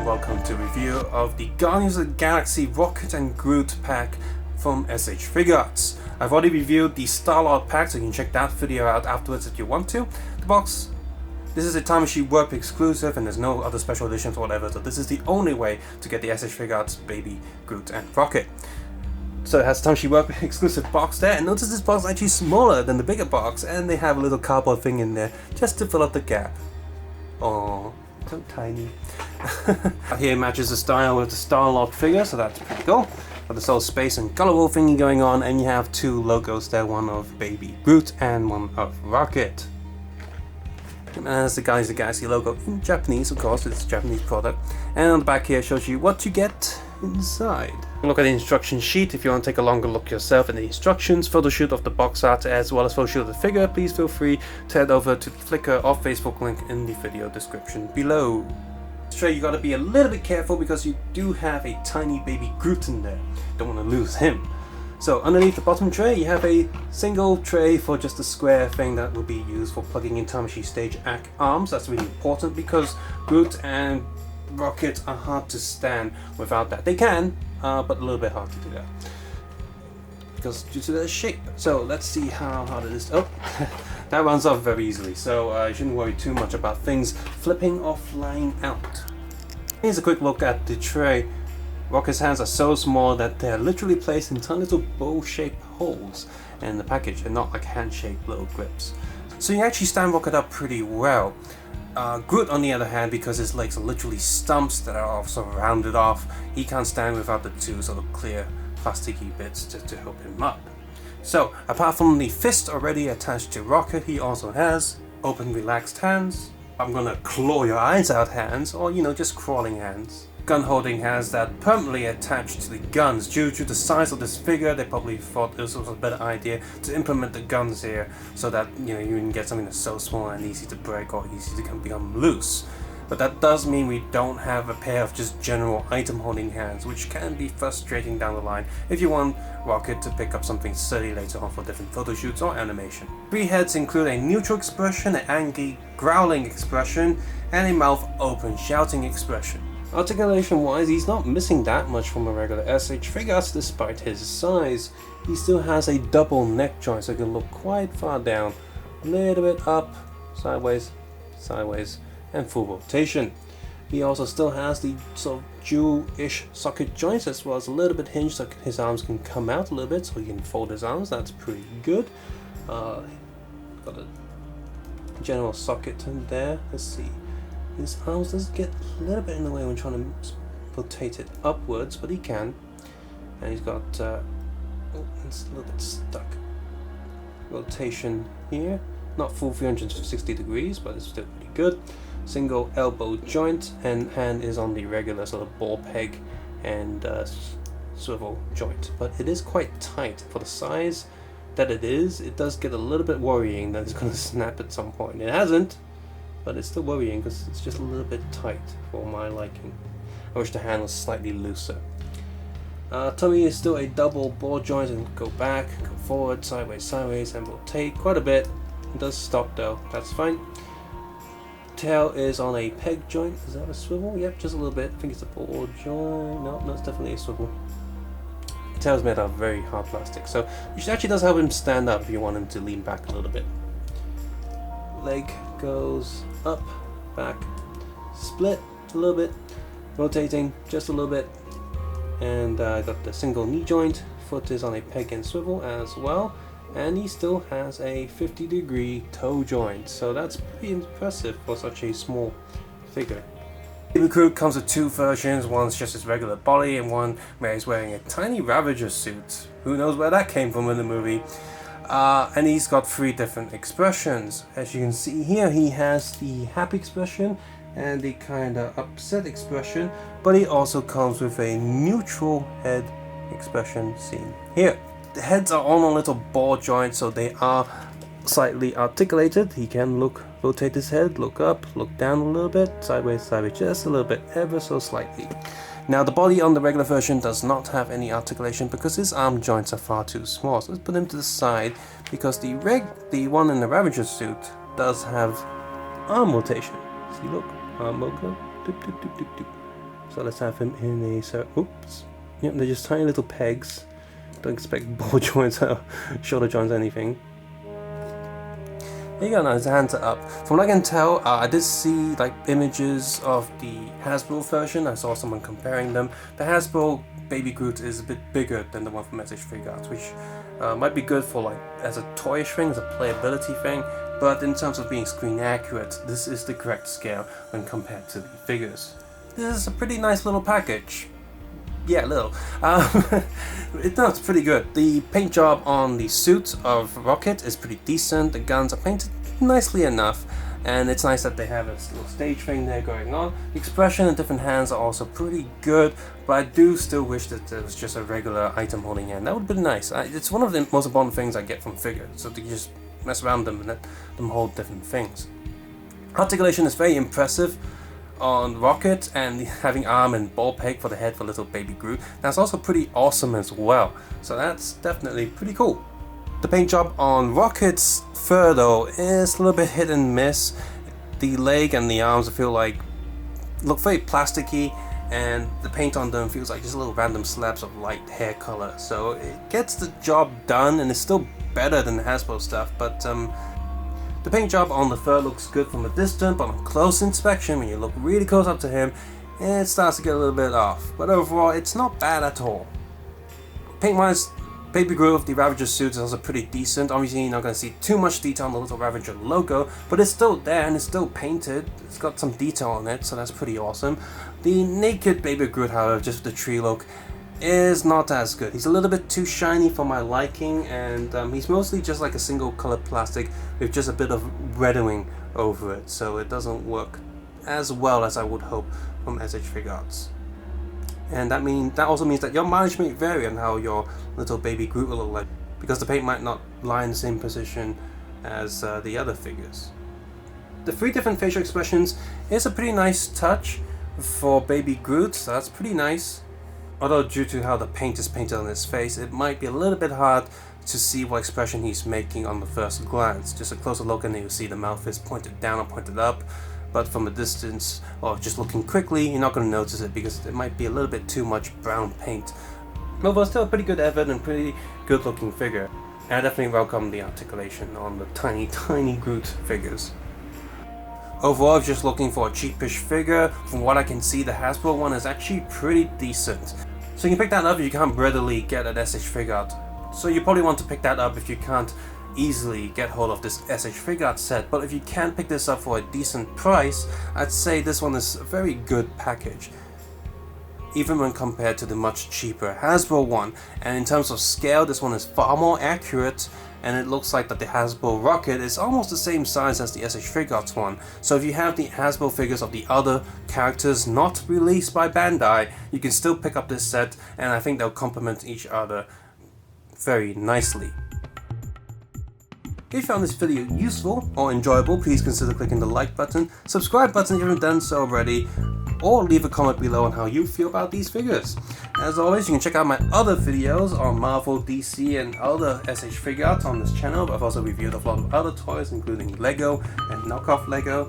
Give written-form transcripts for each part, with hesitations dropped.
welcome to a review of the Guardians of the Galaxy Rocket and Groot pack from SH Figuarts. I've already reviewed the Star-Lord pack, so you can check that video out afterwards if you want to. The box, this is a Time Machine Warp exclusive and there's no other special editions or whatever, so this is the only way to get the SH Figuarts Baby Groot and Rocket. So it has Time Machine Warp exclusive box there, and notice this box is actually smaller than the bigger box, and they have a little cardboard thing in there just to fill up the gap. Oh, so tiny. Here matches the style with the Star-Lord figure, so that's pretty cool. Got this whole space and colorful thingy going on, and you have two logos there, one of Baby Groot and one of Rocket. And that's the Guardians of the Galaxy logo in Japanese, of course, it's a Japanese product. And on the back here shows you what you get inside. Look at the instruction sheet if you want to take a longer look yourself at the instructions, photo shoot of the box art as well as photo shoot of the figure. Please feel free to head over to the Flickr or Facebook link in the video description below. This tray you gotta be a little bit careful because you do have a tiny baby Groot in there. Don't want to lose him. So underneath the bottom tray you have a single tray for just a square thing that will be used for plugging in Time Machine Stage Act arms. That's really important because Groot and Rocket are hard to stand without that. They can, but a little bit hard to do that because due to their shape. So let's see how hard it is. Oh, that runs off very easily, so you shouldn't worry too much about things flipping or flying out. Here's a quick look at the tray. Rocket's hands are so small that they're literally placed in tiny little bowl-shaped holes in the package and not like hand-shaped little grips. So you actually stand Rocket up pretty well. Groot, on the other hand, because his legs are literally stumps that are also rounded off, he can't stand without the two sort of clear plasticky bits to help him up. So, apart from the fist already attached to Rocket, he also has open, relaxed hands. I'm gonna claw your eyes out hands, or just crawling hands. Gun holding hands that permanently attached to the guns. Due to the size of this figure, they probably thought this was a better idea to implement the guns here so that you can get something that's so small and easy to break or easy to become loose. But that does mean we don't have a pair of just general item holding hands, which can be frustrating down the line if you want Rocket to pick up something sturdy later on for different photo shoots or animation. Three heads include a neutral expression, an angry growling expression, and a mouth open shouting expression. Articulation wise, he's not missing that much from a regular SH Figuarts despite his size. He still has a double neck joint, so he can look quite far down, a little bit up, sideways, sideways, and full rotation. He also still has the sort of dual-ish socket joints as well as a little bit hinged so his arms can come out a little bit so he can fold his arms. That's pretty good. Got a general socket in there. Let's see. His arms does get a little bit in the way when trying to rotate it upwards, but he can. And he's got, oh, it's a little bit stuck. Rotation here. Not full 360 degrees, but it's still pretty good. Single elbow joint, and hand is on the regular sort of ball peg and swivel joint. But it is quite tight for the size that it is. It does get a little bit worrying that it's going to snap at some point. It hasn't, but it's still worrying because it's just a little bit tight for my liking. I wish the hand was slightly looser. Tummy is still a double ball joint and go back, go forward, sideways, sideways, and rotate quite a bit. It does stop though, that's fine. Tail is on a peg joint. Is that a swivel? Yep, just a little bit. I think it's a ball joint. No, it's definitely a swivel. The tail is made out of very hard plastic, so which actually does help him stand up if you want him to lean back a little bit. Leg goes up, back, split a little bit, rotating just a little bit, and got the single knee joint. Foot is on a peg and swivel as well. And he still has a 50-degree toe joint, so that's pretty impressive for such a small figure. Baby Groot comes with two versions, one's just his regular body and one where he's wearing a tiny Ravager suit. Who knows where that came from in the movie. And he's got three different expressions. As you can see here, he has the happy expression and the kinda upset expression, but he also comes with a neutral head expression seen here. The heads are on a little ball joint, so they are slightly articulated. He can rotate his head, look up, look down a little bit, sideways, sideways, just a little bit, ever so slightly. Now the body on the regular version does not have any articulation because his arm joints are far too small. So let's put him to the side because the one in the Ravager suit does have arm rotation. See, look, arm motion, doop, doop, doop, doop, doop. So let's have him in a oops. Yep, they're just tiny little pegs. Don't expect ball joints or shoulder joints or anything. There you go, now his hands are up. From what I can tell, I did see like images of the Hasbro version. I saw someone comparing them. The Hasbro Baby Groot is a bit bigger than the one from SH Figuarts, which might be good for like as a toyish thing, as a playability thing. But in terms of being screen accurate, this is the correct scale when compared to the figures. This is a pretty nice little package. Yeah, little. It's pretty good. The paint job on the suit of Rocket is pretty decent. The guns are painted nicely enough, and it's nice that they have this little stage thing there going on. The expression in different hands are also pretty good, but I do still wish that there was just a regular item holding hand. That would have been nice. It's one of the most important things I get from figures, so to just mess around them and let them hold different things. Articulation is very impressive on Rocket, and having arm and ball peg for the head for little baby Groot, that's also pretty awesome as well. So that's definitely pretty cool. The paint job on Rocket's fur though is a little bit hit and miss. The leg and the arms feel like look very plasticky, and the paint on them feels like just little random slabs of light hair color. So it gets the job done, and it's still better than the Hasbro stuff, but the paint job on the fur looks good from a distance, but on close inspection, when you look really close up to him, it starts to get a little bit off. But overall, it's not bad at all. Paint-wise, Baby Groot, the Ravager suit is also pretty decent. Obviously, you're not going to see too much detail on the little Ravager logo, but it's still there and it's still painted. It's got some detail on it, so that's pretty awesome. The naked Baby Groot, however, just with the tree look, is not as good. He's a little bit too shiny for my liking, and he's mostly just like a single color plastic with just a bit of reddening over it, so it doesn't work as well as I would hope from SH Figuarts. And that also means that your mileage may vary on how your little baby Groot will look like, because the paint might not lie in the same position as the other figures. The 3 different facial expressions is a pretty nice touch for baby Groot, so that's pretty nice. Although due to how the paint is painted on his face, it might be a little bit hard to see what expression he's making on the first glance. Just a closer look and you'll see the mouth is pointed down or pointed up, but from a distance or just looking quickly, you're not going to notice it because it might be a little bit too much brown paint. Although still a pretty good effort and pretty good looking figure. And I definitely welcome the articulation on the tiny Groot figures. Overall, if you're just looking for a cheapish figure, from what I can see, the Hasbro one is actually pretty decent. So you can pick that up if you can't readily get an SH Figuart. So you probably want to pick that up if you can't easily get hold of this SH Figuart set, but if you can pick this up for a decent price, I'd say this one is a very good package, even when compared to the much cheaper Hasbro one. And in terms of scale, this one is far more accurate, and it looks like that the Hasbro Rocket is almost the same size as the SH Figuarts one. So if you have the Hasbro figures of the other characters not released by Bandai, you can still pick up this set, and I think they'll complement each other very nicely. If you found this video useful or enjoyable, please consider clicking the like button, subscribe button if you haven't done so already, or leave a comment below on how you feel about these figures. As always, you can check out my other videos on Marvel, DC and other SH Figuarts on this channel. I've also reviewed a lot of other toys, including Lego and knockoff Lego,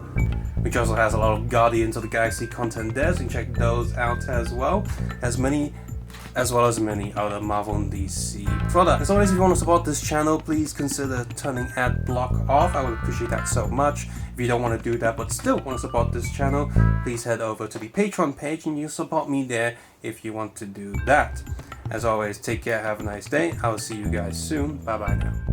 which also has a lot of Guardians of the Galaxy content there, so you can check those out as well as many other Marvel and DC products. As always, if you want to support this channel, please consider turning ad block off. I would appreciate that so much. If you don't want to do that but still want to support this channel, please head over to the Patreon page and you'll support me there if you want to do that. As always, take care, have a nice day. I will see you guys soon. Bye bye now.